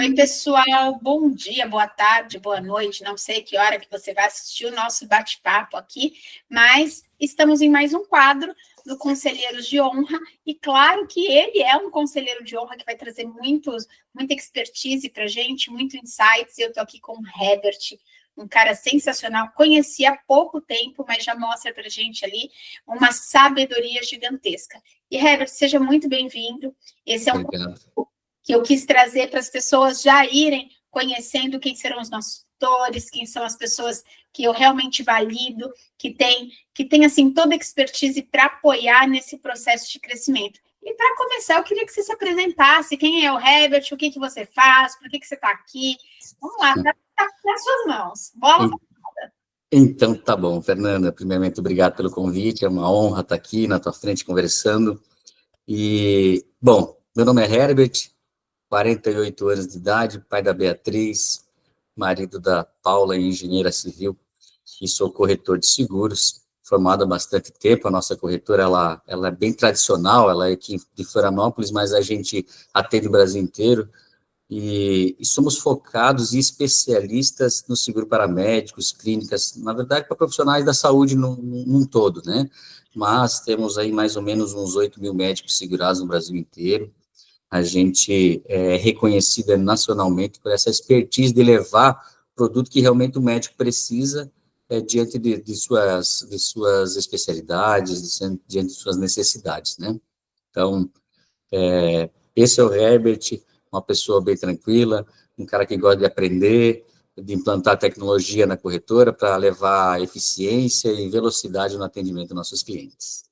Oi, pessoal, bom dia, boa tarde, boa noite, não sei que hora que você vai assistir o nosso bate-papo aqui, mas estamos em mais um quadro do Conselheiros de Honra, e claro que ele é um conselheiro de honra que vai trazer muita expertise para a gente, muito insights, e eu estou aqui com o Herbert, um cara sensacional, conheci há pouco tempo, mas já mostra para a gente ali uma sabedoria gigantesca. E Herbert, seja muito bem-vindo, esse é um que eu quis trazer para as pessoas já irem conhecendo quem serão os nossos tutores, quem são as pessoas que eu realmente valido, que tem assim, toda a expertise para apoiar nesse processo de crescimento. E para começar, eu queria que você se apresentasse, quem é o Herbert, o que você faz, por que você está aqui. Vamos lá, está nas suas mãos. Bola. Então, tá bom, Fernanda, primeiramente, obrigado pelo convite, é uma honra estar aqui na tua frente conversando. E, bom, meu nome é Herbert, 48 anos de idade, pai da Beatriz, marido da Paula, engenheira civil, e sou corretor de seguros, formado há bastante tempo. A nossa corretora, ela é bem tradicional, ela é aqui de Florianópolis, mas a gente atende o Brasil inteiro, e somos focados e especialistas no seguro para médicos, clínicas, na verdade, para profissionais da saúde num todo, né? Mas temos aí mais ou menos uns 8 mil médicos segurados no Brasil inteiro. A gente é reconhecida nacionalmente por essa expertise de levar produto que realmente o médico precisa diante de suas especialidades, diante de suas necessidades, né? Então, esse é o Herbert, uma pessoa bem tranquila, um cara que gosta de aprender, de implantar tecnologia na corretora para levar eficiência e velocidade no atendimento dos nossos clientes.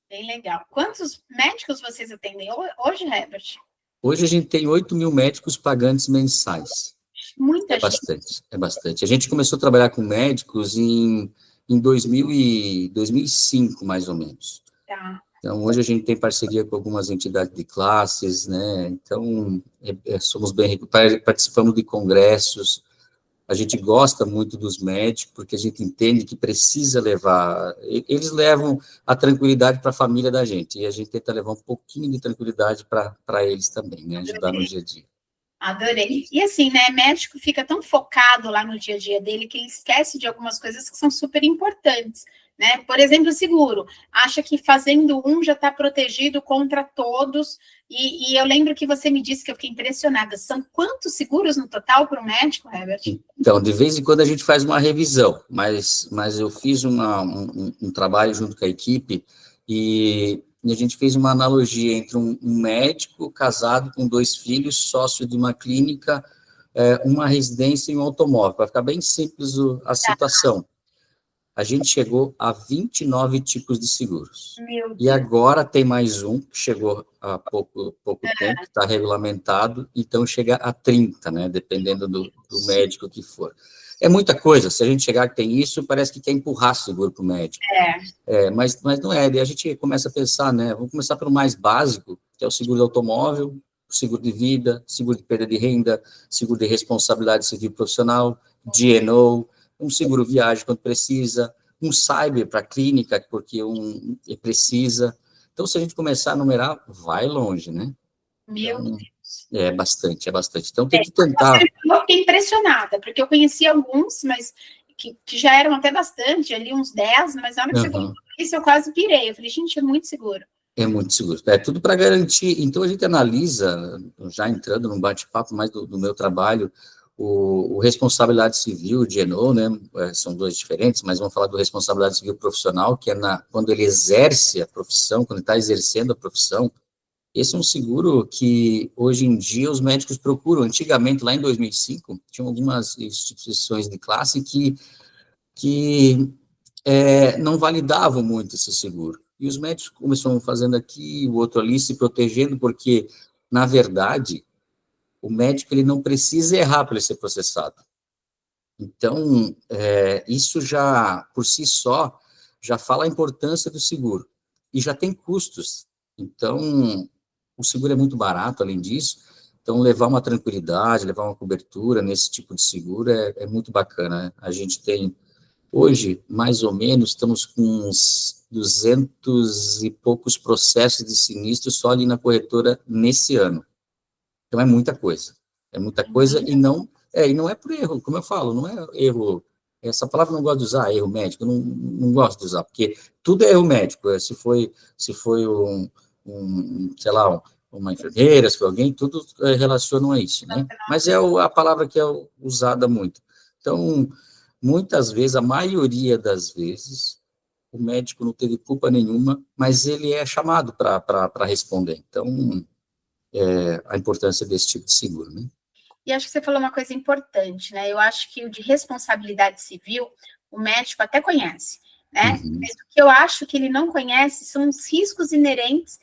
Bem legal. Quantos médicos vocês atendem hoje, Herbert? Hoje a gente tem 8 mil médicos pagantes mensais. Muita gente. É bastante. A gente começou a trabalhar com médicos em 2005, mais ou menos. Tá. Então, hoje a gente tem parceria com algumas entidades de classes, né? Então, somos bem, participamos de congressos. A gente gosta muito dos médicos, porque a gente entende que precisa levar, eles levam a tranquilidade para a família da gente, e a gente tenta levar um pouquinho de tranquilidade para eles também, né? Ajudar no dia a dia. Adorei. E assim, né, médico fica tão focado lá no dia a dia dele que ele esquece de algumas coisas que são super importantes, né? Por exemplo, o seguro. Acha que fazendo um já está protegido contra todos. E eu lembro que você me disse, que eu fiquei impressionada. São quantos seguros no total para o médico, Herbert? Então, de vez em quando a gente faz uma revisão, mas eu fiz um trabalho junto com a equipe e a gente fez uma analogia entre um médico casado com 2 filhos, sócio de uma clínica, uma residência e um automóvel, para ficar bem simples a situação. A gente chegou a 29 tipos de seguros. E agora tem mais um, que chegou há pouco tempo, está regulamentado, então chega a 30, né, dependendo do médico que for. É muita coisa, se a gente chegar que tem isso, parece que quer empurrar seguro para o médico. Mas não é, daí a gente começa a pensar, né, vamos começar pelo mais básico, que é o seguro de automóvel, seguro de vida, seguro de perda de renda, seguro de responsabilidade civil profissional, D&O, um seguro viagem quando precisa, um cyber para clínica, porque precisa. Então, se a gente começar a numerar, vai longe, né? Meu então, Deus. É bastante. Então, tem que tentar. Eu fiquei impressionada, porque eu conheci alguns, mas que já eram até bastante, ali uns 10, mas na hora que você falou isso, eu quase pirei. Eu falei, gente, é muito seguro. É muito seguro. É tudo para garantir. Então, a gente analisa, já entrando num bate-papo mais do meu trabalho, o responsabilidade civil, o D&O, né, são dois diferentes, mas vamos falar do responsabilidade civil profissional, que é quando ele exerce a profissão, quando ele está exercendo a profissão. Esse é um seguro que, hoje em dia, os médicos procuram. Antigamente, lá em 2005, tinham algumas instituições de classe que não validavam muito esse seguro. E os médicos começaram fazendo aqui, o outro ali, se protegendo, porque, na verdade, o médico ele não precisa errar para ele ser processado. Então, isso já, por si só, já fala a importância do seguro. E já tem custos. Então, o seguro é muito barato, além disso. Então, levar uma tranquilidade, levar uma cobertura nesse tipo de seguro é muito bacana, né? A gente tem, hoje, mais ou menos, estamos com uns 200 e poucos processos de sinistro só ali na corretora nesse ano. Então, é muita coisa. É muita coisa e não é por erro, como eu falo, não é erro. Essa palavra eu não gosto de usar, erro médico, eu não gosto de usar, porque tudo é erro médico. Se foi sei lá, uma enfermeira, se foi alguém, tudo relacionam a isso, né? Mas é a palavra que é usada muito. Então, muitas vezes, a maioria das vezes, o médico não teve culpa nenhuma, mas ele é chamado para responder. Então, a importância desse tipo de seguro, né? E acho que você falou uma coisa importante, né? Eu acho que o de responsabilidade civil, o médico até conhece, né? Uhum. Mas o que eu acho que ele não conhece são os riscos inerentes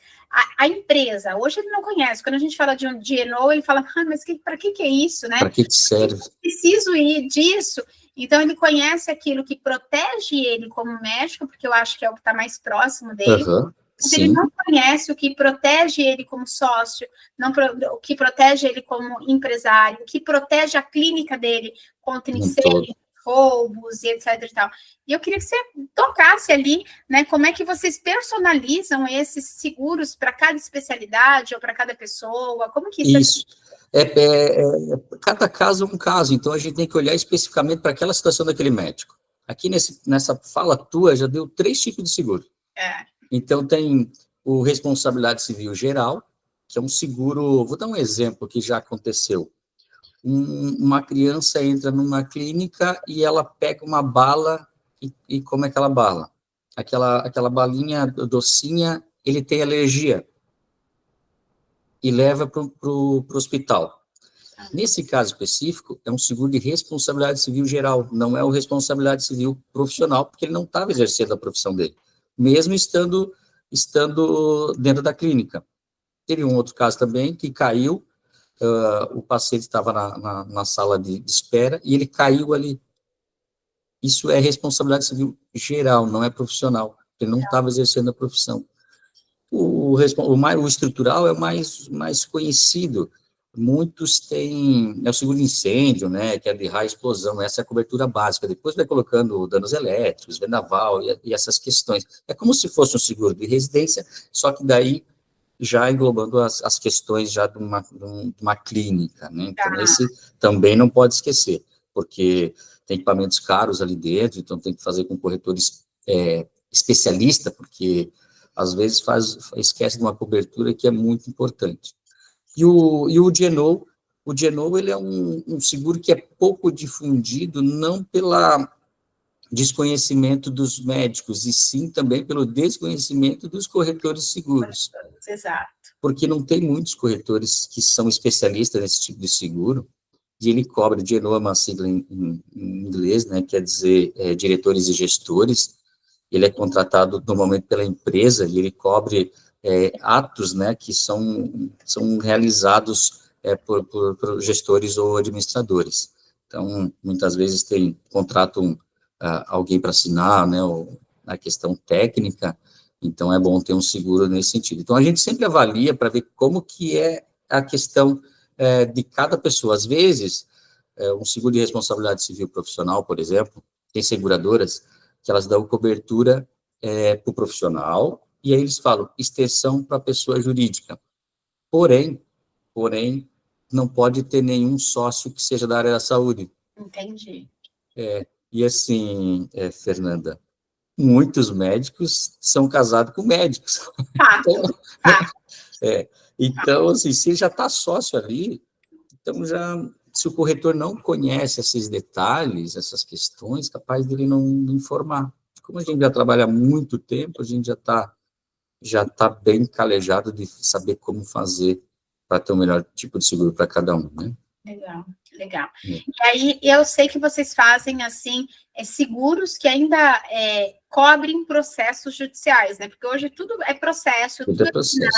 à empresa. Hoje ele não conhece. Quando a gente fala de um DNO, ele fala, mas para que é isso, né? Para que serve? Eu preciso ir disso. Então, ele conhece aquilo que protege ele como médico, porque eu acho que é o que está mais próximo dele. Uhum. Mas ele não conhece o que protege ele como sócio, o que protege ele como empresário, o que protege a clínica dele contra incêndios, roubos e etc. E tal. E eu queria que você tocasse ali, né, como é que vocês personalizam esses seguros para cada especialidade ou para cada pessoa, como que isso cada caso é um caso, então a gente tem que olhar especificamente para aquela situação daquele médico. Aqui nessa fala tua, já deu 3 tipos de seguro. Então, tem o responsabilidade civil geral, que é um seguro, vou dar um exemplo que já aconteceu. Uma criança entra numa clínica e ela pega uma bala e come aquela bala. Aquela balinha docinha, ele tem alergia e leva para o hospital. Nesse caso específico, é um seguro de responsabilidade civil geral, não é o responsabilidade civil profissional, porque ele não estava exercendo a profissão dele, mesmo estando dentro da clínica. Teve um outro caso também, que caiu, o paciente estava na sala de espera, e ele caiu ali. Isso é responsabilidade civil geral, não é profissional, ele não estava exercendo a profissão. O estrutural é o mais conhecido. Muitos têm, é o seguro de incêndio, né, que é de raio explosão, essa é a cobertura básica. Depois vai colocando danos elétricos, vendaval e essas questões. É como se fosse um seguro de residência, só que daí já englobando as questões já de uma clínica, né? Então, esse também não pode esquecer, porque tem equipamentos caros ali dentro, então tem que fazer com corretores especialista, porque às vezes esquece de uma cobertura que é muito importante. E o GNO, ele é um seguro que é pouco difundido, não pela desconhecimento dos médicos, e sim também pelo desconhecimento dos corretores de seguros. Exato. Porque não tem muitos corretores que são especialistas nesse tipo de seguro, e ele cobra, GNO é uma sigla em inglês, né, quer dizer diretores e gestores. Ele é contratado normalmente pela empresa e ele cobre atos, né, que são realizados por gestores ou administradores. Então, muitas vezes contratam alguém para assinar, né, a questão técnica, então é bom ter um seguro nesse sentido. Então, a gente sempre avalia para ver como que é a questão de cada pessoa. Às vezes, um seguro de responsabilidade civil profissional, por exemplo, tem seguradoras que elas dão cobertura para o profissional, e aí eles falam extensão para a pessoa jurídica. Porém, não pode ter nenhum sócio que seja da área da saúde. Entendi. E assim, Fernanda, muitos médicos são casados com médicos. Então, assim, se ele já está sócio ali, então se o corretor não conhece esses detalhes, essas questões, capaz dele não informar. Como a gente já trabalha há muito tempo, a gente já tá bem calejado de saber como fazer para ter o melhor tipo de seguro para cada um, né? Legal. E aí, eu sei que vocês fazem, assim, seguros que ainda cobrem processos judiciais, né? Porque hoje tudo é processo, tudo é processo.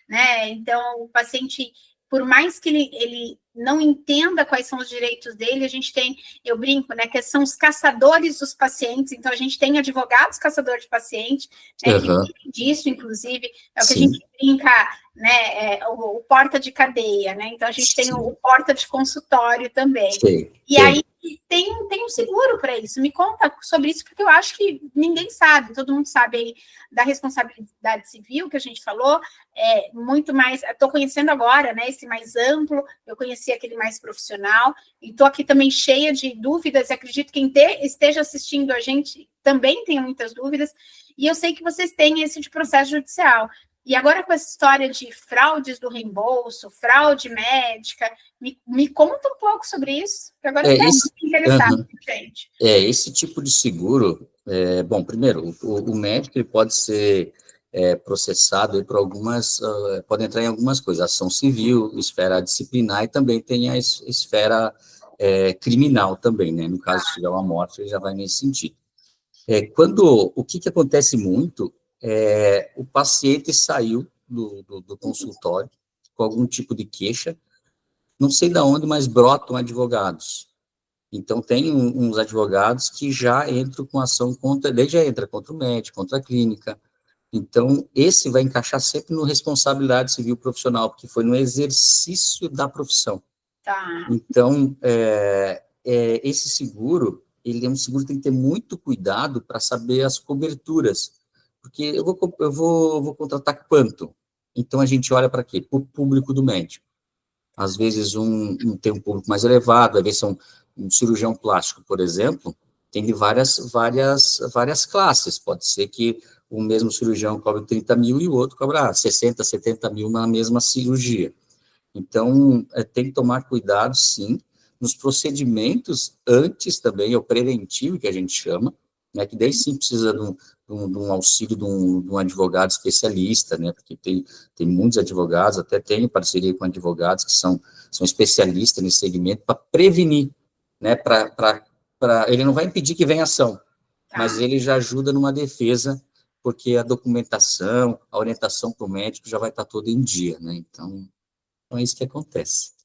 Né? Então, o paciente, por mais que ele não entenda quais são os direitos dele, a gente tem, eu brinco, né, que são os caçadores dos pacientes, então a gente tem advogados caçadores de paciente, né, que vivem disso, inclusive, é o que a gente brinca, né, o porta de cadeia, né, então a gente tem o porta de consultório também. E aí tem um seguro para isso. Me conta sobre isso, porque eu acho que ninguém sabe, todo mundo sabe aí da responsabilidade civil que a gente falou, muito mais, estou conhecendo agora, né, esse mais amplo, eu conheci ser aquele mais profissional, e estou aqui também cheia de dúvidas, e acredito que quem esteja assistindo a gente também tenha muitas dúvidas, e eu sei que vocês têm esse de processo judicial. E agora com essa história de fraudes do reembolso, fraude médica, me conta um pouco sobre isso, que agora eu estou muito interessada, gente. Esse tipo de seguro, bom, primeiro, o médico ele pode ser processado por algumas, pode entrar em algumas coisas, ação civil, esfera disciplinar, e também tem a esfera criminal também, né? No caso, se tiver uma morte, ele já vai nesse sentido. O que acontece muito o paciente saiu do consultório com algum tipo de queixa, não sei de onde, mas brotam advogados. Então, tem uns advogados que já entram com ação contra, ele já entra contra o médico, contra a clínica. Então, esse vai encaixar sempre no responsabilidade civil profissional, porque foi no exercício da profissão. Tá. Então, esse seguro, ele é um seguro que tem que ter muito cuidado para saber as coberturas, porque eu vou contratar quanto? Então, a gente olha para quê? Para o público do médico. Às vezes, tem um público mais elevado, às vezes um cirurgião plástico, por exemplo, tem de várias classes. Pode ser que o mesmo cirurgião cobre 30 mil e o outro cobra 60, 70 mil na mesma cirurgia. Então, tem que tomar cuidado, sim, nos procedimentos antes também, o preventivo, que a gente chama, né, que daí sim precisa de um auxílio de um advogado especialista, né, porque tem muitos advogados, até tenho parceria com advogados que são especialistas nesse segmento para prevenir, né, ele não vai impedir que venha ação, mas ele já ajuda numa defesa, porque a documentação, a orientação para o médico já vai estar toda em dia, né, então é isso que acontece.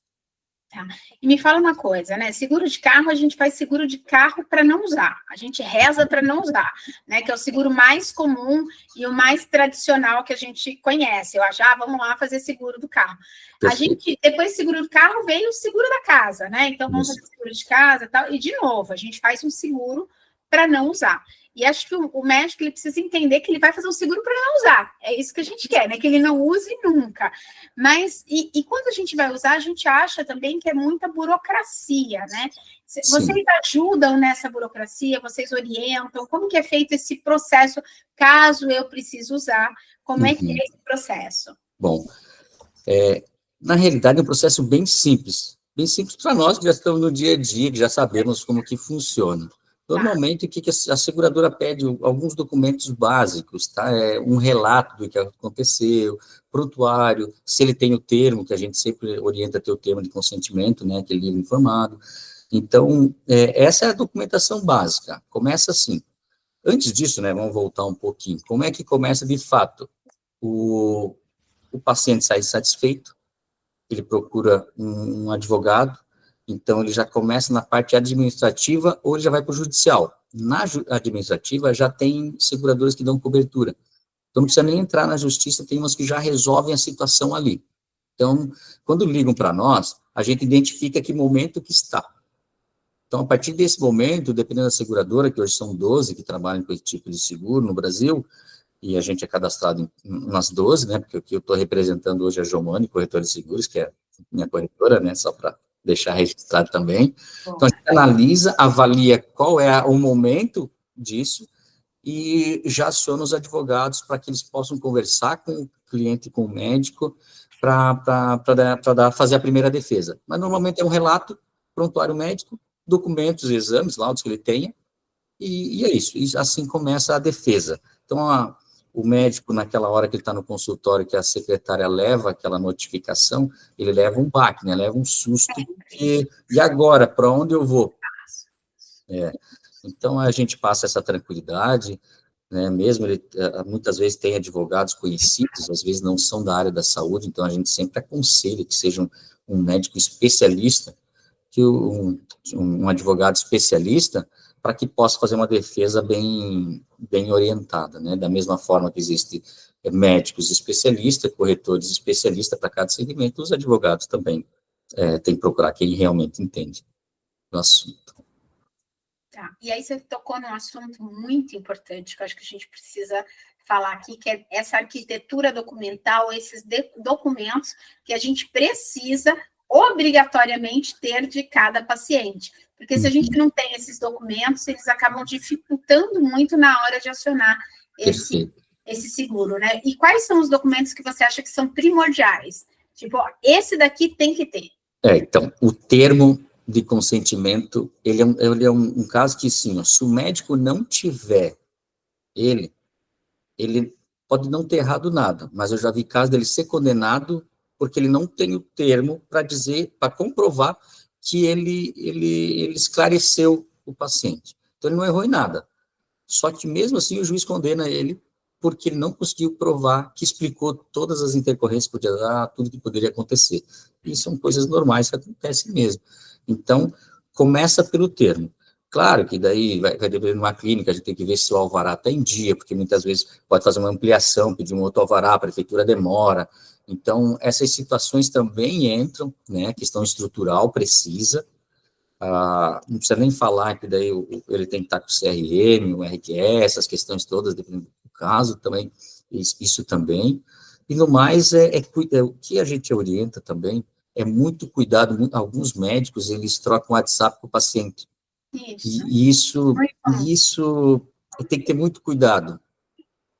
Tá. E me fala uma coisa, né? Seguro de carro, a gente faz seguro de carro para não usar. A gente reza para não usar, né? Que é o seguro mais comum e o mais tradicional que a gente conhece. Eu acho, vamos lá fazer seguro do carro. A gente, depois do seguro do carro, veio o seguro da casa, né? Então, vamos fazer seguro de casa e tal. E, de novo, a gente faz um seguro para não usar. E acho que o médico ele precisa entender que ele vai fazer um seguro para não usar. É isso que a gente quer, né? Que ele não use nunca. Mas, e quando a gente vai usar, a gente acha também que é muita burocracia, né? Vocês ajudam nessa burocracia? Vocês orientam? Como que é feito esse processo, caso eu precise usar? Como é que é esse processo? Bom, na realidade é um processo bem simples para nós que já estamos no dia a dia, que já sabemos como que funciona. Normalmente, o que a seguradora pede? Alguns documentos básicos, tá? Um relato do que aconteceu, prontuário, se ele tem o termo, que a gente sempre orienta a ter o termo de consentimento, né, aquele livro informado. Então, essa é a documentação básica, começa assim. Antes disso, né, vamos voltar um pouquinho, como é que começa de fato? O paciente sai satisfeito, ele procura um advogado, então ele já começa na parte administrativa ou ele já vai para o judicial. Na administrativa já tem seguradoras que dão cobertura, então não precisa nem entrar na justiça, tem umas que já resolvem a situação ali. Então, quando ligam para nós, a gente identifica que momento que está. Então, a partir desse momento, dependendo da seguradora, que hoje são 12 que trabalham com esse tipo de seguro no Brasil, e a gente é cadastrado nas 12, né, porque o que eu estou representando hoje é a Jomani, corretora de seguros, que é minha corretora, né, só para deixar registrado também. Então, a gente analisa, avalia qual é o momento disso e já aciona os advogados para que eles possam conversar com o cliente, com o médico, para fazer a primeira defesa. Mas, normalmente, é um relato, prontuário médico, documentos, exames, laudos que ele tenha, e é isso. E assim começa a defesa. Então, o médico, naquela hora que ele está no consultório, que a secretária leva aquela notificação, ele leva um baque, né? Leva um susto, porque, e agora, para onde eu vou? Então, a gente passa essa tranquilidade, né? Mesmo ele, muitas vezes, tem advogados conhecidos, às vezes não são da área da saúde, então a gente sempre aconselha que seja um médico especialista, que um advogado especialista, para que possa fazer uma defesa bem orientada, né? Da mesma forma que existe médicos especialistas, corretores especialistas para cada segmento, os advogados também têm que procurar quem realmente entende do assunto. Tá. E aí você tocou num assunto muito importante, que eu acho que a gente precisa falar aqui, que é essa arquitetura documental, esses documentos que a gente precisa obrigatoriamente ter de cada paciente. Porque se a gente não tem esses documentos, eles acabam dificultando muito na hora de acionar esse seguro, né? E quais são os documentos que você acha que são primordiais? Tipo, ó, esse daqui tem que ter. Então, o termo de consentimento, ele é um caso que, sim, ó, se o médico não tiver ele pode não ter errado nada, mas eu já vi casos dele ser condenado porque ele não tem o termo para dizer, para comprovar que ele esclareceu o paciente. Então, ele não errou em nada. Só que, mesmo assim, o juiz condena ele porque ele não conseguiu provar que explicou todas as intercorrências que podia dar, tudo que poderia acontecer. E são coisas normais que acontecem mesmo. Então, começa pelo termo. Claro que daí vai depender de uma clínica, a gente tem que ver se o alvará está em dia, porque muitas vezes pode fazer uma ampliação, pedir um outro alvará, a prefeitura demora. Então, essas situações também entram, né, questão estrutural precisa, não precisa nem falar que daí ele tem que estar com o CRM, o RQE, essas questões todas, dependendo do caso, também, isso também. E no mais, o que a gente orienta também é muito cuidado, alguns médicos, eles trocam WhatsApp com o paciente. Isso. E isso tem que ter muito cuidado,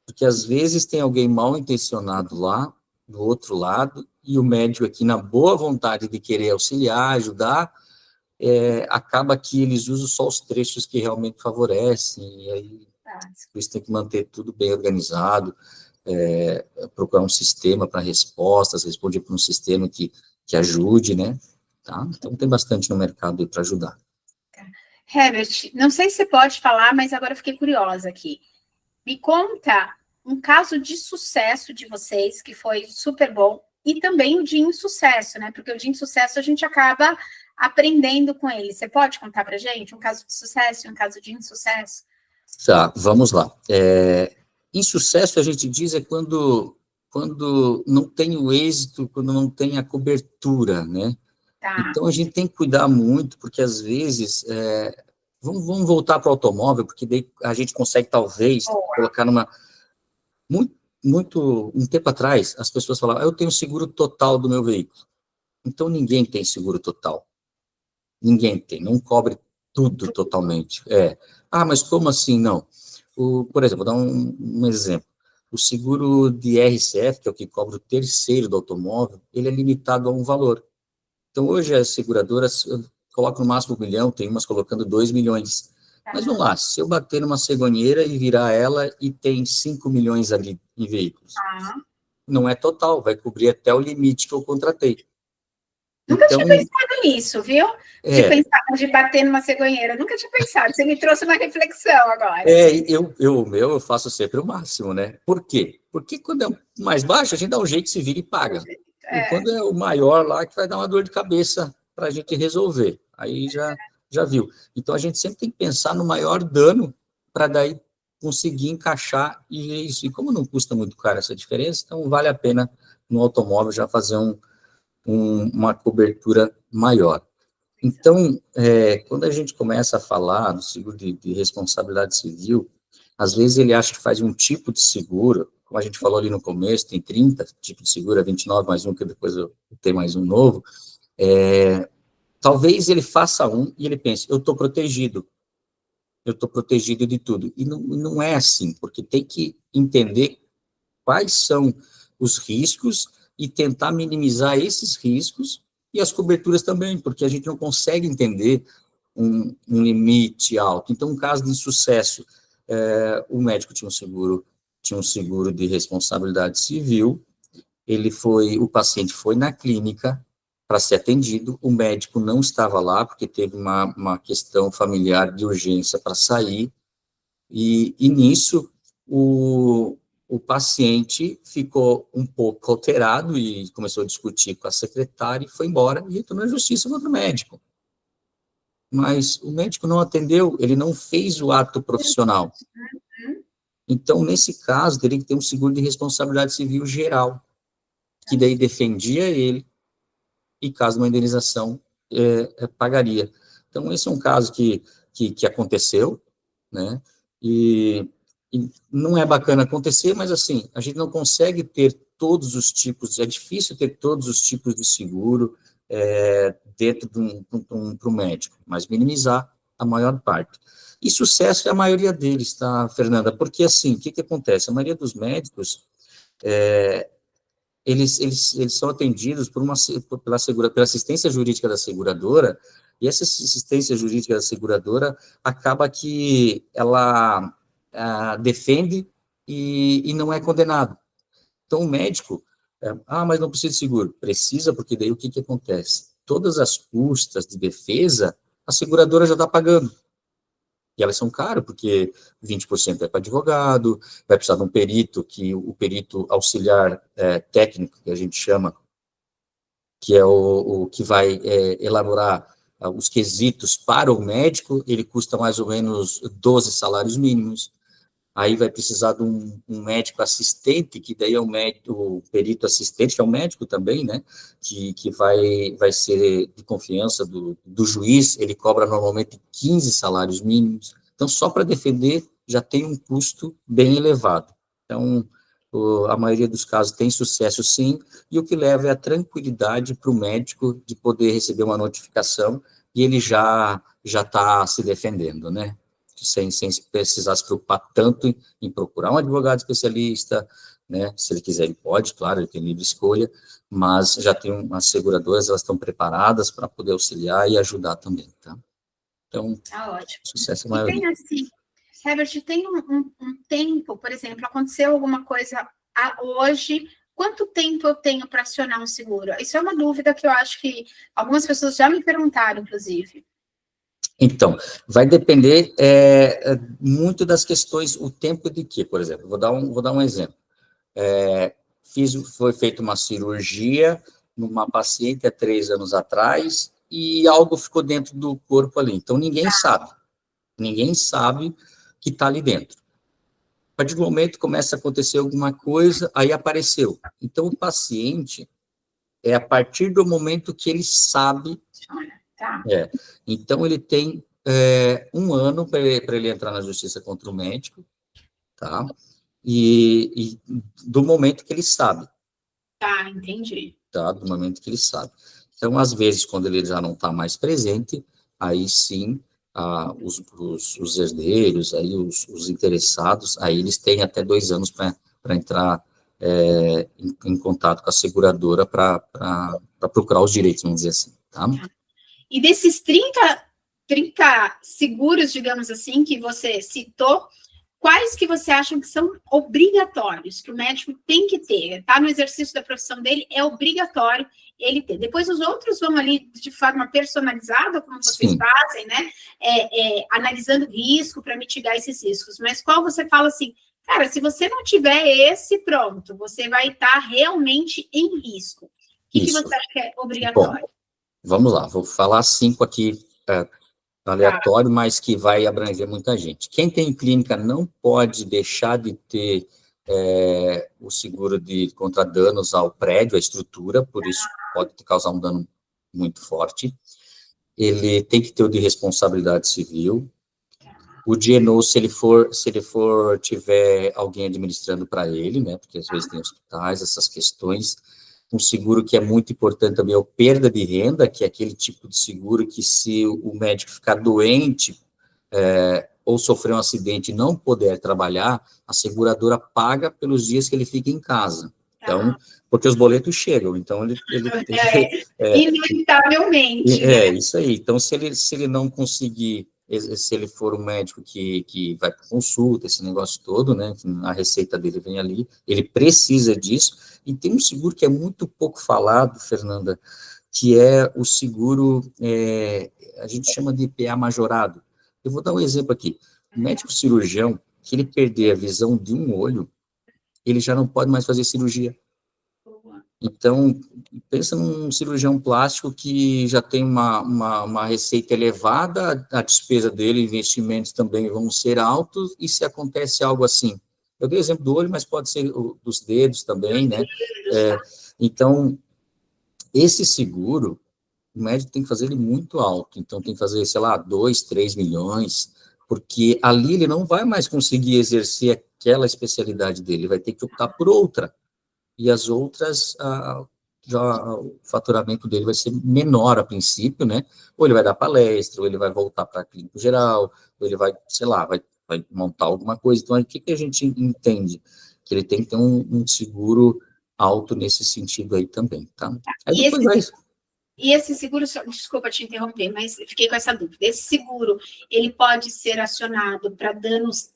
porque às vezes tem alguém mal intencionado lá, do outro lado, e o médico aqui, na boa vontade de querer auxiliar, ajudar, acaba que eles usam só os trechos que realmente favorecem, e aí por isso tem que manter tudo bem organizado, procurar um sistema para respostas, responder por um sistema que ajude, né? Tá? Então tem bastante no mercado para ajudar. Herbert, não sei se você pode falar, mas agora eu fiquei curiosa aqui. Me conta um caso de sucesso de vocês, que foi super bom, e também o de insucesso, né? Porque o de insucesso a gente acaba aprendendo com ele. Você pode contar para gente um caso de sucesso e um caso de insucesso? Tá, vamos lá. Insucesso, a gente diz, quando não tem o êxito, quando não tem a cobertura, né? Tá. Então, a gente tem que cuidar muito, porque, às vezes, vamos voltar para o automóvel, porque daí a gente consegue, talvez, colocar numa... Um tempo atrás, as pessoas falavam, eu tenho seguro total do meu veículo. Então, ninguém tem seguro total. Ninguém tem, não cobre tudo totalmente. Mas como assim não? Por exemplo, vou dar um exemplo. O seguro de RCF, que é o que cobre o terceiro do automóvel, ele é limitado a um valor. Então, hoje as seguradoras colocam no máximo 1 milhão, tem umas colocando 2 milhões. Mas vamos lá, se eu bater numa cegonheira e virar ela e tem 5 milhões ali em veículos, não é total, vai cobrir até o limite que eu contratei. Nunca tinha pensado nisso, viu? De bater numa cegonheira. Nunca tinha pensado. Você me trouxe uma reflexão agora. Eu faço sempre o máximo, né? Por quê? Porque quando é mais baixo, a gente dá um jeito, se vira e paga. E quando é o maior lá, que vai dar uma dor de cabeça para a gente resolver. Aí já viu. Então, a gente sempre tem que pensar no maior dano para daí conseguir encaixar e ver isso. E como não custa muito caro essa diferença, então vale a pena no automóvel já fazer uma cobertura maior. Então, quando a gente começa a falar do seguro de responsabilidade civil, às vezes ele acha que faz um tipo de seguro, como a gente falou ali no começo, tem 30 tipos de seguro, é 29 mais um, que depois eu tenho mais um novo, talvez ele faça um e ele pense, eu estou protegido de tudo. E não é assim, porque tem que entender quais são os riscos e tentar minimizar esses riscos e as coberturas também, porque a gente não consegue entender um limite alto. Então, um caso de insucesso, o médico tinha um seguro de responsabilidade civil, o paciente foi na clínica para ser atendido, o médico não estava lá, porque teve uma questão familiar de urgência para sair, e nisso, o paciente ficou um pouco alterado e começou a discutir com a secretária e foi embora e entrou na justiça contra o médico. Mas o médico não atendeu, ele não fez o ato profissional. Então, nesse caso, teria que ter um seguro de responsabilidade civil geral, que daí defendia ele e, caso uma indenização, pagaria. Então, esse é um caso que aconteceu, né? E não é bacana acontecer, mas assim, a gente não consegue ter todos os tipos, é difícil ter todos os tipos de seguro, dentro para o médico, mas minimizar a maior parte. E sucesso é a maioria deles, tá, Fernanda? Porque, assim, o que acontece? A maioria dos médicos, eles são atendidos pela assistência jurídica da seguradora, e essa assistência jurídica da seguradora acaba que ela defende e não é condenado. Então, o médico, mas não precisa de seguro. Precisa, porque daí o que acontece? Todas as custas de defesa, a seguradora já está pagando. E elas são caras, porque 20% é para advogado, vai precisar de um perito, que o perito auxiliar técnico, que a gente chama, que é o que vai elaborar os quesitos para o médico, ele custa mais ou menos 12 salários mínimos. Aí vai precisar de um médico assistente, que daí é o perito assistente, que é um médico também, né, que vai ser de confiança do juiz, ele cobra normalmente 15 salários mínimos. Então, só para defender já tem um custo bem elevado. Então, a maioria dos casos tem sucesso, sim, e o que leva é a tranquilidade para o médico de poder receber uma notificação e ele já está se defendendo, né? Sem precisar se preocupar tanto em procurar um advogado especialista, né? Se ele quiser, ele pode, claro, ele tem livre escolha, mas já tem umas seguradoras, elas estão preparadas para poder auxiliar e ajudar também, tá? Então, ótimo. Sucesso é a E maioria. tem assim, Herbert, tem um tempo, por exemplo, aconteceu alguma coisa hoje, quanto tempo eu tenho para acionar um seguro? Isso é uma dúvida que eu acho que algumas pessoas já me perguntaram, inclusive. Então, vai depender muito das questões, o tempo de quê, por exemplo, vou dar um exemplo. Foi feita uma cirurgia numa paciente há 3 anos atrás e algo ficou dentro do corpo ali, então ninguém sabe que está ali dentro. A partir do momento que começa a acontecer alguma coisa, aí apareceu. Então, o paciente, a partir do momento que ele sabe, Tá. então ele tem 1 ano para ele entrar na justiça contra o médico, tá? E do momento que ele sabe. Tá, entendi. Tá? Do momento que ele sabe. Então, às vezes, quando ele já não está mais presente, aí sim, os herdeiros, aí os interessados, aí eles têm até 2 anos para entrar em contato com a seguradora para procurar os direitos, vamos dizer assim, tá? E desses 30 seguros, digamos assim, que você citou, quais que você acha que são obrigatórios, que o médico tem que ter? Está no exercício da profissão dele, é obrigatório ele ter. Depois os outros vão ali de forma personalizada, como vocês fazem, né? Analisando risco para mitigar esses riscos. Mas qual você fala assim, cara, se você não tiver esse, pronto, você vai estar realmente em risco. O que você acha que é obrigatório? Bom, vamos lá, vou falar 5 aqui, aleatório, mas que vai abranger muita gente. Quem tem clínica não pode deixar de ter o seguro contra danos ao prédio, à estrutura, por isso pode causar um dano muito forte. Ele tem que ter o de responsabilidade civil. O D&O, se ele tiver alguém administrando para ele, né, porque às vezes tem hospitais, essas questões. Um seguro que é muito importante também é o perda de renda, que é aquele tipo de seguro que se o médico ficar doente ou sofrer um acidente e não puder trabalhar, a seguradora paga pelos dias que ele fica em casa. Então, porque os boletos chegam, então ele inevitavelmente. Isso aí. Então, se ele não conseguir, se ele for um médico que vai para consulta, esse negócio todo, né, a receita dele vem ali, ele precisa disso. E tem um seguro que é muito pouco falado, Fernanda, que é o seguro, a gente chama de IPA majorado. Eu vou dar um exemplo aqui. O médico cirurgião, que ele perder a visão de um olho, ele já não pode mais fazer cirurgia. Então, pensa num cirurgião plástico que já tem uma receita elevada, a despesa dele, investimentos também vão ser altos, e se acontece algo assim? Eu dei exemplo do olho, mas pode ser dos dedos também, né? Então, esse seguro, o médico tem que fazer ele muito alto, então tem que fazer, sei lá, 2, 3 milhões, porque ali ele não vai mais conseguir exercer aquela especialidade dele, ele vai ter que optar por outra. E as outras, já o faturamento dele vai ser menor a princípio, né? Ou ele vai dar palestra, ou ele vai voltar para a clínica geral, ou ele vai, sei lá, vai montar alguma coisa. Então, o que a gente entende? Que ele tem que ter um seguro alto nesse sentido aí também, tá? Aí depois vai... E esse seguro, desculpa te interromper, mas fiquei com essa dúvida. Esse seguro, ele pode ser acionado para danos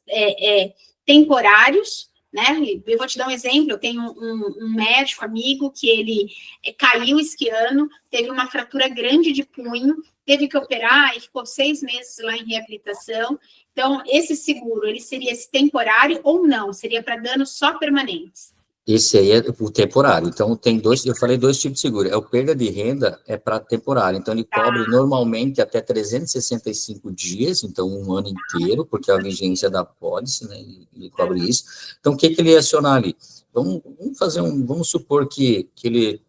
temporários, né? Eu vou te dar um exemplo. Eu tenho um médico amigo que ele caiu esquiando, teve uma fratura grande de punho, teve que operar e ficou 6 meses lá em reabilitação. Então, esse seguro, ele seria esse temporário ou não? Seria para danos só permanentes? Esse aí é o temporário. Então, tem eu falei 2 tipos de seguro. É o perda de renda, é para temporário. Então, ele cobre normalmente até 365 dias, então 1 ano inteiro, porque é a vigência da pólice, né? Ele cobre isso. Então, o que ele ia acionar ali? Vamos supor que ele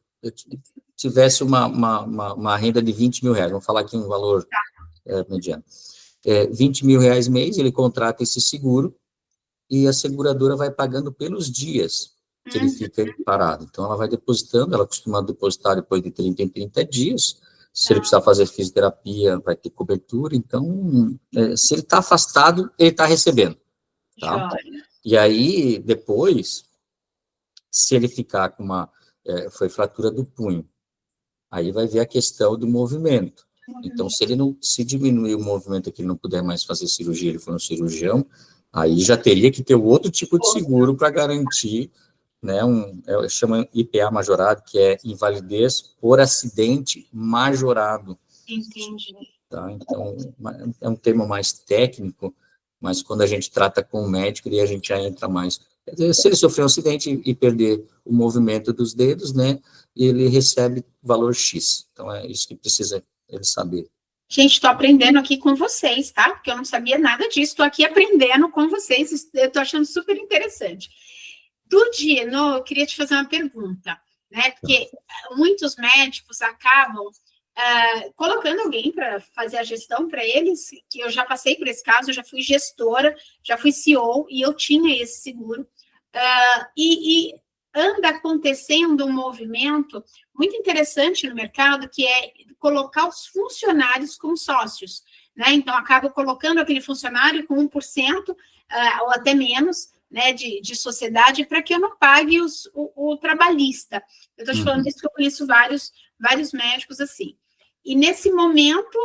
tivesse uma renda de 20 mil reais. Vamos falar aqui um valor mediano. 20 mil reais mês, ele contrata esse seguro e a seguradora vai pagando pelos dias que ele fica parado. Então, ela vai depositando, ela costuma depositar depois de 30 em 30 dias. Se ele precisar fazer fisioterapia, vai ter cobertura. Então, se ele está afastado, ele está recebendo. Tá? E aí, depois, se ele ficar com foi fratura do punho, aí vai ver a questão do movimento. Então, se diminuir o movimento, que ele não puder mais fazer cirurgia, ele for um cirurgião, aí já teria que ter outro tipo de seguro para garantir, né, chama IPA majorado, que é invalidez por acidente majorado. Entendi. Tá? Então, é um termo mais técnico, mas quando a gente trata com o médico, aí a gente já entra mais. Se ele sofrer um acidente e perder o movimento dos dedos, né, ele recebe valor X. Então, é isso que precisa ele saber. Gente, estou aprendendo aqui com vocês, tá? Porque eu não sabia nada disso, estou aqui aprendendo com vocês, eu estou achando super interessante. Do Dienô, eu queria te fazer uma pergunta, né? Porque muitos médicos acabam colocando alguém para fazer a gestão para eles, que eu já passei por esse caso, eu já fui gestora, já fui CEO, e eu tinha esse seguro. E anda acontecendo um movimento muito interessante no mercado, que é colocar os funcionários como sócios, né? Então, acaba colocando aquele funcionário com 1%, ou até menos, né, de sociedade, para que eu não pague o trabalhista. Eu estou te falando isso porque eu conheço vários médicos assim. E, nesse momento,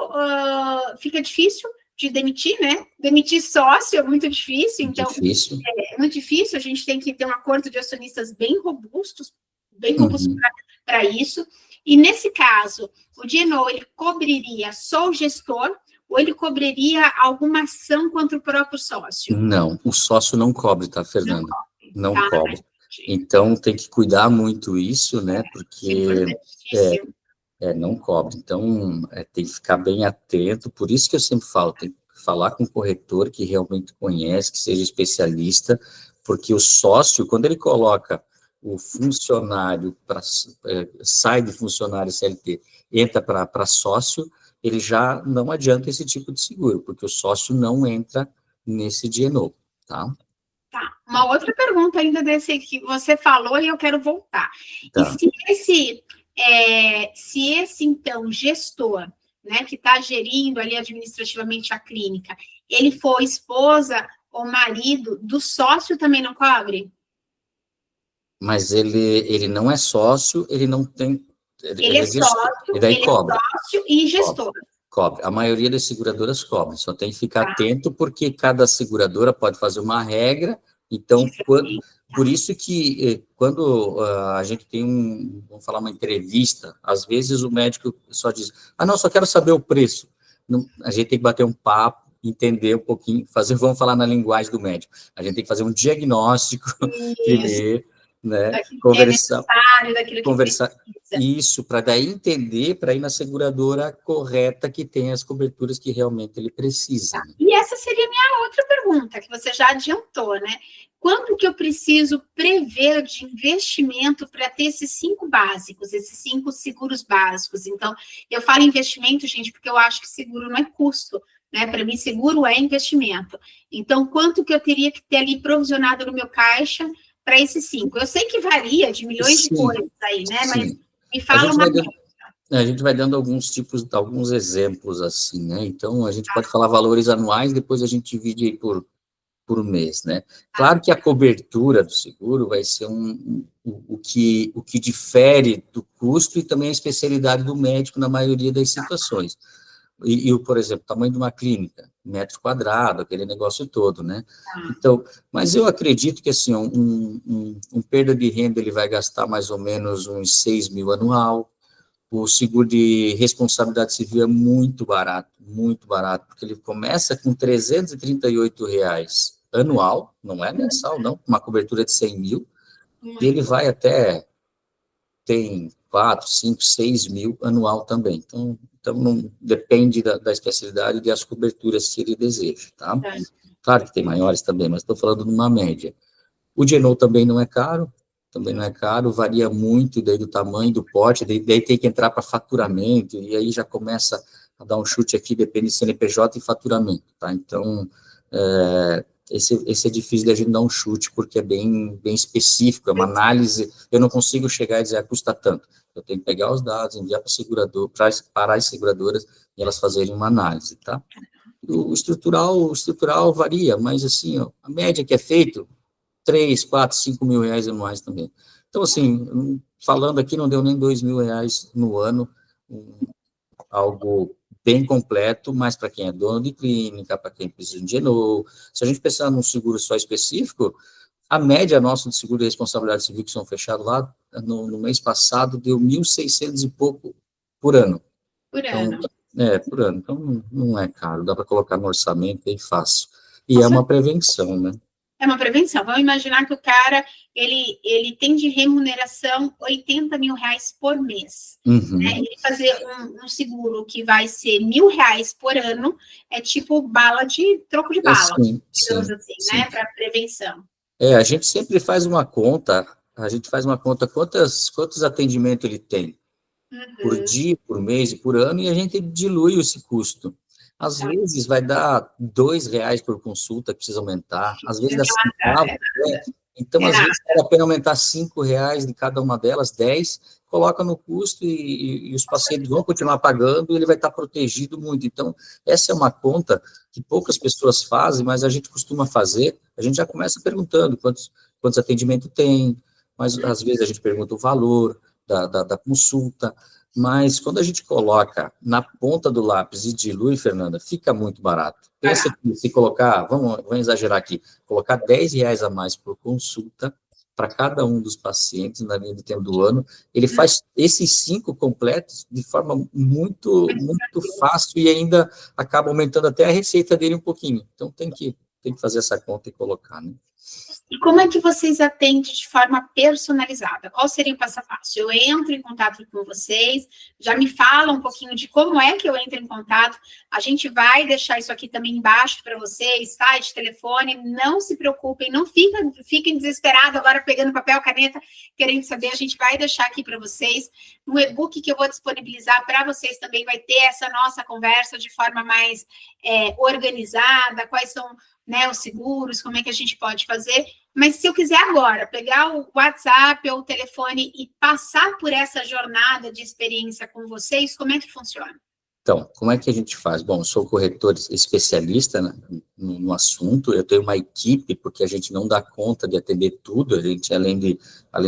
fica difícil de demitir, né? Demitir sócio é muito difícil, então... É muito difícil, a gente tem que ter um acordo de acionistas bem robusto para isso. E, nesse caso, o Dienô, ele cobriria só o gestor ou ele cobriria alguma ação contra o próprio sócio? Não, o sócio não cobre, tá, Fernanda? Não cobre. Então, tem que cuidar muito isso, né, porque não cobre. Então, tem que ficar bem atento, por isso que eu sempre falo, tem que falar com o corretor que realmente conhece, que seja especialista, porque o sócio, quando ele coloca o funcionário, sai de funcionário CLT, entra para sócio, ele já não adianta esse tipo de seguro, porque o sócio não entra nesse Dienô, tá? Tá. Uma outra pergunta ainda desse que você falou e eu quero voltar. Tá. E se esse, então, gestor, né, que está gerindo ali administrativamente a clínica, ele for esposa ou marido do sócio, também não cobre? Mas ele não é sócio, ele não tem... Ele é sócio, sócio e gestor. Cobre. A maioria das seguradoras cobre, só tem que ficar atento, porque cada seguradora pode fazer uma regra, então, por isso que quando a gente tem vamos falar, uma entrevista, às vezes o médico só diz, não, só quero saber o preço. Não, a gente tem que bater um papo, entender um pouquinho, vamos falar na linguagem do médico, a gente tem que fazer um diagnóstico primeiro, né, conversar isso, para daí entender, para ir na seguradora correta que tem as coberturas que realmente ele precisa. E essa seria a minha outra pergunta, que você já adiantou, né? Quanto que eu preciso prever de investimento para ter esses 5 básicos, esses 5 seguros básicos? Então, eu falo investimento, gente, porque eu acho que seguro não é custo, né? Para mim, seguro é investimento. Então, quanto que eu teria que ter ali provisionado no meu caixa para esses 5? Eu sei que varia de milhões de coisas aí, né? Mas Me fala uma média. A gente vai dando alguns exemplos assim, né? Então, a gente pode falar valores anuais, depois a gente divide aí por mês, né? Claro que a cobertura do seguro vai ser o que difere do custo e também a especialidade do médico na maioria das situações. Por exemplo, tamanho de uma clínica, metro quadrado, aquele negócio todo, né? Então, mas eu acredito que, assim, um perda de renda, ele vai gastar mais ou menos uns 6 mil anual. O seguro de responsabilidade civil é muito barato, porque ele começa com R$ 338 anual, não é mensal, não, uma cobertura de 100 mil, e ele vai até, tem 4, 5, 6 mil anual também. Então não, depende da especialidade e das coberturas que ele deseja, tá? Claro que tem maiores também, mas estou falando de uma média. O Genol também não é caro, varia muito daí do tamanho, do porte, daí tem que entrar para faturamento, e aí já começa a dar um chute aqui, depende de CNPJ e faturamento, tá? Então, esse é difícil da gente dar um chute, porque é bem específico, é uma análise, eu não consigo chegar e dizer, custa tanto, eu tenho que pegar os dados, enviar para as seguradoras, e elas fazerem uma análise, tá? O estrutural varia, mas assim, ó, a média que é feito, 3, 4, 5 mil reais anuais também. Então, assim, falando aqui, não deu nem 2 mil reais no ano, algo bem completo, mas para quem é dono de clínica, para quem precisa de Genol. Se a gente pensar num seguro só específico, a média nossa de seguro de responsabilidade civil que são fechados lá, no mês passado, deu 1.600 e pouco por ano. Por ano. Por ano. Então, não é caro, dá para colocar no orçamento bem fácil. E é uma prevenção, né? É uma prevenção. Vamos imaginar que o cara, ele tem de remuneração 80 mil reais por mês. Uhum. Né? Ele fazer um seguro que vai ser R$ 1.000 por ano, é tipo troco de bala, digamos assim, né? Para prevenção. A gente sempre faz uma conta, quantos atendimentos ele tem, por dia, por mês e por ano, e a gente dilui esse custo. Às vezes vai dar R$ 2 por consulta, que precisa aumentar, às vezes dá R$ 5. Então, às vezes, vale a pena aumentar R$ 5 de cada uma delas, 10, coloca no custo e os pacientes vão continuar pagando e ele vai estar protegido muito. Então, essa é uma conta que poucas pessoas fazem, mas a gente costuma fazer, a gente já começa perguntando quantos atendimentos tem, mas às vezes a gente pergunta o valor da consulta, mas quando a gente coloca na ponta do lápis e dilui, Fernanda, fica muito barato. Pensa que se colocar, vamos exagerar aqui, colocar R$ 10 a mais por consulta para cada um dos pacientes na linha do tempo do ano, ele faz esses 5 completos de forma muito fácil e ainda acaba aumentando até a receita dele um pouquinho. Então, tem que fazer essa conta e colocar, né? E como é que vocês atendem de forma personalizada? Qual seria o passo a passo? Eu entro em contato com vocês, já me fala um pouquinho de como é que eu entro em contato. A gente vai deixar isso aqui também embaixo para vocês, site, telefone. Não se preocupem, não fiquem desesperados agora pegando papel, caneta, querendo saber. A gente vai deixar aqui para vocês. No e-book que eu vou disponibilizar para vocês também vai ter essa nossa conversa de forma mais organizada, quais são, né, os seguros, como é que a gente pode fazer. Mas se eu quiser agora pegar o WhatsApp ou o telefone e passar por essa jornada de experiência com vocês, como é que funciona? Então, como é que a gente faz? Bom, eu sou corretor especialista, né, no assunto, eu tenho uma equipe, porque a gente não dá conta de atender tudo, a gente, além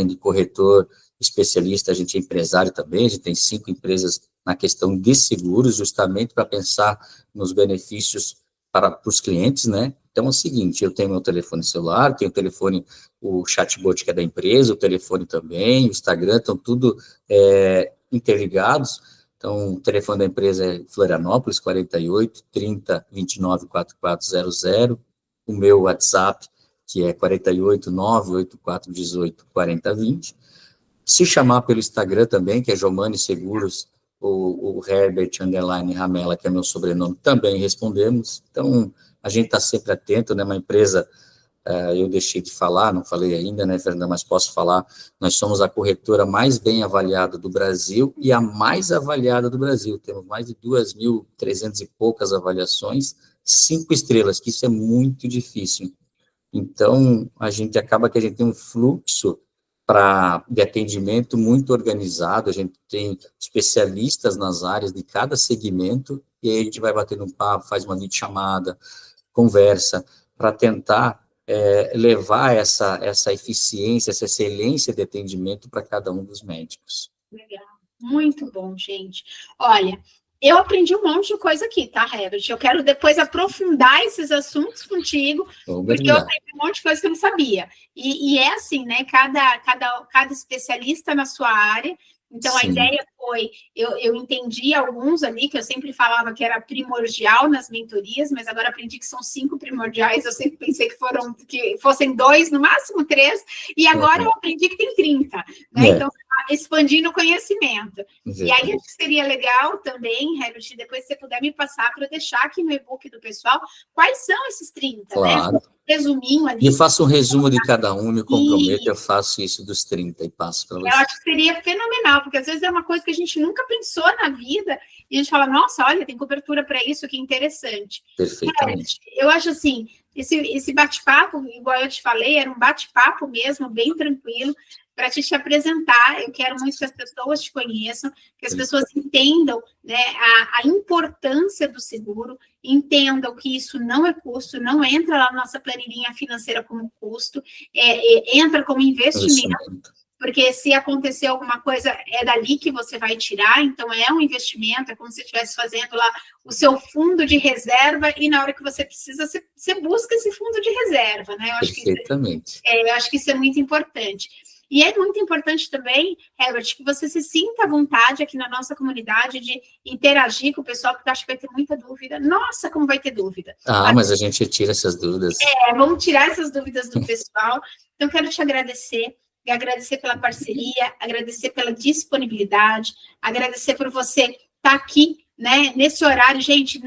de corretor especialista, a gente é empresário também, a gente tem 5 empresas na questão de seguros, justamente para pensar nos benefícios para os clientes, né? Então, é o seguinte, eu tenho meu telefone celular, tenho o telefone, o chatbot que é da empresa, o telefone também, o Instagram, estão tudo interligados. Então, o telefone da empresa é Florianópolis, 48 30 29 4400. O meu WhatsApp, que é 48 984 18 40 20. Se chamar pelo Instagram também, que é Jomani Seguros, o Herbert _Ramela, que é meu sobrenome, também respondemos. Então, a gente está sempre atento, né? Uma empresa, eu deixei de falar, não falei ainda, né, Fernanda, mas posso falar, nós somos a corretora mais bem avaliada do Brasil e a mais avaliada do Brasil. Temos mais de 2.300 e poucas avaliações, 5 estrelas, que isso é muito difícil. Então, a gente acaba que a gente tem um fluxo de atendimento muito organizado, a gente tem especialistas nas áreas de cada segmento, e aí a gente vai batendo um papo, faz uma videochamada, conversa, para tentar levar essa eficiência, essa excelência de atendimento para cada um dos médicos. Legal, muito bom, gente. Olha, eu aprendi um monte de coisa aqui, tá, Herbert? Eu quero depois aprofundar esses assuntos contigo, porque eu aprendi um monte de coisa que eu não sabia. E é assim, né? Cada especialista na sua área. Então, sim, a ideia foi, eu entendi alguns ali, que eu sempre falava que era primordial nas mentorias, mas agora aprendi que são 5 primordiais, eu sempre pensei que fossem 2, no máximo 3, e agora eu aprendi que tem 30, né? Então, expandindo o conhecimento. E aí, acho que seria legal também, Herbert, depois se você puder me passar para eu deixar aqui no e-book do pessoal, quais são esses 30, claro, né? Resuminho ali. Eu faço um resumo de cada um, me comprometo, eu faço isso dos 30 e passo para você. Eu acho que seria fenomenal, porque às vezes é uma coisa que a gente nunca pensou na vida, e a gente fala, nossa, olha, tem cobertura para isso, que interessante. Perfeitamente. Eu acho assim, esse bate-papo, igual eu te falei, era um bate-papo mesmo, bem tranquilo, para te apresentar. Eu quero muito que as pessoas te conheçam, que as pessoas entendam, né, a importância do seguro, entendam que isso não é custo, não entra lá na nossa planilhinha financeira como custo, entra como investimento, porque se acontecer alguma coisa, é dali que você vai tirar, então é um investimento, é como se você estivesse fazendo lá o seu fundo de reserva, e na hora que você precisa, você busca esse fundo de reserva, né? Eu acho Perfeitamente. eu acho que isso é muito importante. E é muito importante também, Herbert, que você se sinta à vontade aqui na nossa comunidade de interagir com o pessoal, porque eu acho que vai ter muita dúvida. Nossa, como vai ter dúvida. Mas a gente tira essas dúvidas. Vamos tirar essas dúvidas do pessoal. Então, quero te agradecer pela parceria, agradecer pela disponibilidade, agradecer por você estar aqui, né, nesse horário. Gente,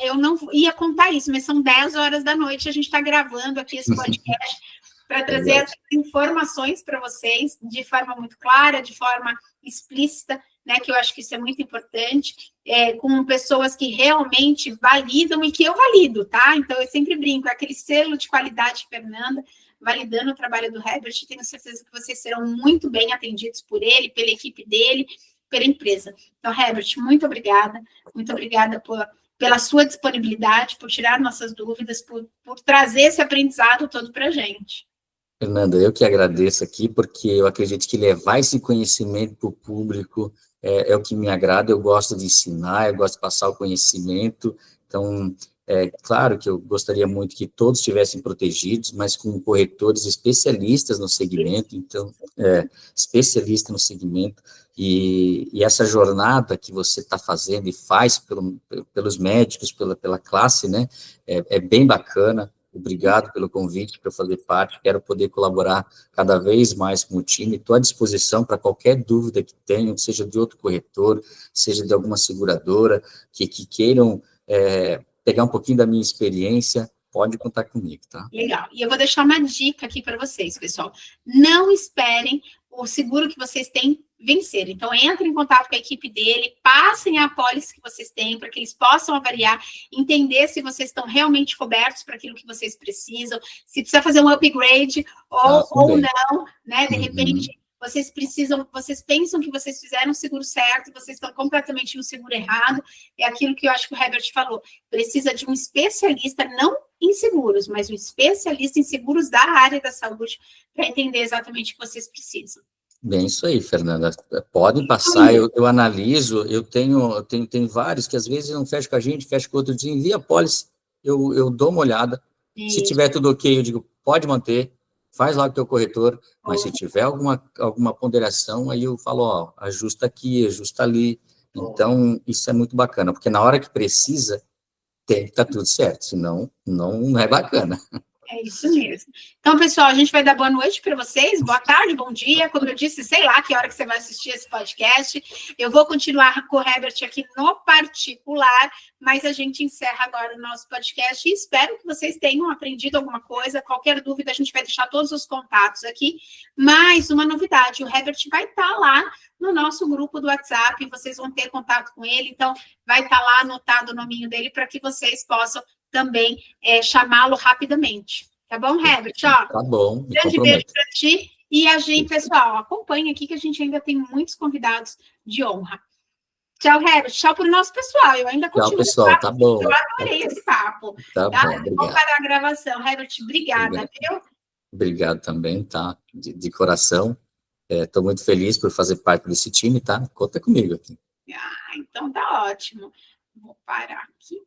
eu não ia contar isso, mas são 10 horas da noite, a gente está gravando aqui esse podcast para trazer as informações para vocês de forma muito clara, de forma explícita, né, que eu acho que isso é muito importante, com pessoas que realmente validam e que eu valido, tá? Então, eu sempre brinco, aquele selo de qualidade, Fernanda, validando o trabalho do Herbert, tenho certeza que vocês serão muito bem atendidos por ele, pela equipe dele, pela empresa. Então, Herbert, muito obrigada pela sua disponibilidade, por tirar nossas dúvidas, por trazer esse aprendizado todo para a gente. Fernanda, eu que agradeço aqui, porque eu acredito que levar esse conhecimento para o público é o que me agrada. Eu gosto de ensinar, eu gosto de passar o conhecimento, então, claro que eu gostaria muito que todos estivessem protegidos, mas com corretores especialistas no segmento, então, especialista no segmento, e essa jornada que você está fazendo e faz pelos médicos, pela classe, né, é bem bacana. Obrigado pelo convite para eu fazer parte, quero poder colaborar cada vez mais com o time, estou à disposição para qualquer dúvida que tenham, seja de outro corretor, seja de alguma seguradora, que queiram pegar um pouquinho da minha experiência, pode contar comigo, tá? Legal, e eu vou deixar uma dica aqui para vocês, pessoal, não esperem o seguro que vocês têm vencer. Então, entrem em contato com a equipe dele, passem a apólice que vocês têm, para que eles possam avaliar, entender se vocês estão realmente cobertos para aquilo que vocês precisam, se precisa fazer um upgrade ou não, né? De repente, vocês pensam que vocês fizeram o seguro certo, e vocês estão completamente no seguro errado. É aquilo que eu acho que o Herbert falou. Precisa de um especialista, não em seguros, mas um especialista em seguros da área da saúde, para entender exatamente o que vocês precisam. Bem, isso aí, Fernanda. Podem passar, eu analiso, eu tenho vários que às vezes não fecham com a gente, fecham com outro dia, envia a pólice, eu dou uma olhada. Se tiver tudo ok, eu digo, pode manter, faz lá com o teu corretor, mas se tiver alguma ponderação, aí eu falo, ó, ajusta aqui, ajusta ali. Então, isso é muito bacana, porque na hora que precisa, tem que estar tudo certo, senão não é bacana. É isso mesmo. Então, pessoal, a gente vai dar boa noite para vocês, boa tarde, bom dia, como eu disse, sei lá que hora que você vai assistir esse podcast. Eu vou continuar com o Herbert aqui no particular, mas a gente encerra agora o nosso podcast e espero que vocês tenham aprendido alguma coisa. Qualquer dúvida, a gente vai deixar todos os contatos aqui. Mais uma novidade, o Herbert vai estar lá no nosso grupo do WhatsApp, vocês vão ter contato com ele, então vai estar lá anotado o nominho dele para que vocês possam também chamá-lo rapidamente. Tá bom, Herbert? Tá bom. Grande beijo para ti E a gente, pessoal, acompanha aqui que a gente ainda tem muitos convidados de honra. Tchau, Herbert. Tchau para o nosso pessoal. Eu ainda continuo. Tchau, pessoal. Tá bom. Eu adorei esse papo. Tá bom, obrigado. Vou parar a gravação. Herbert, obrigada, viu? Obrigado também, tá? De coração. Estou muito feliz por fazer parte desse time, tá? Conta comigo aqui. Então tá ótimo. Vou parar aqui.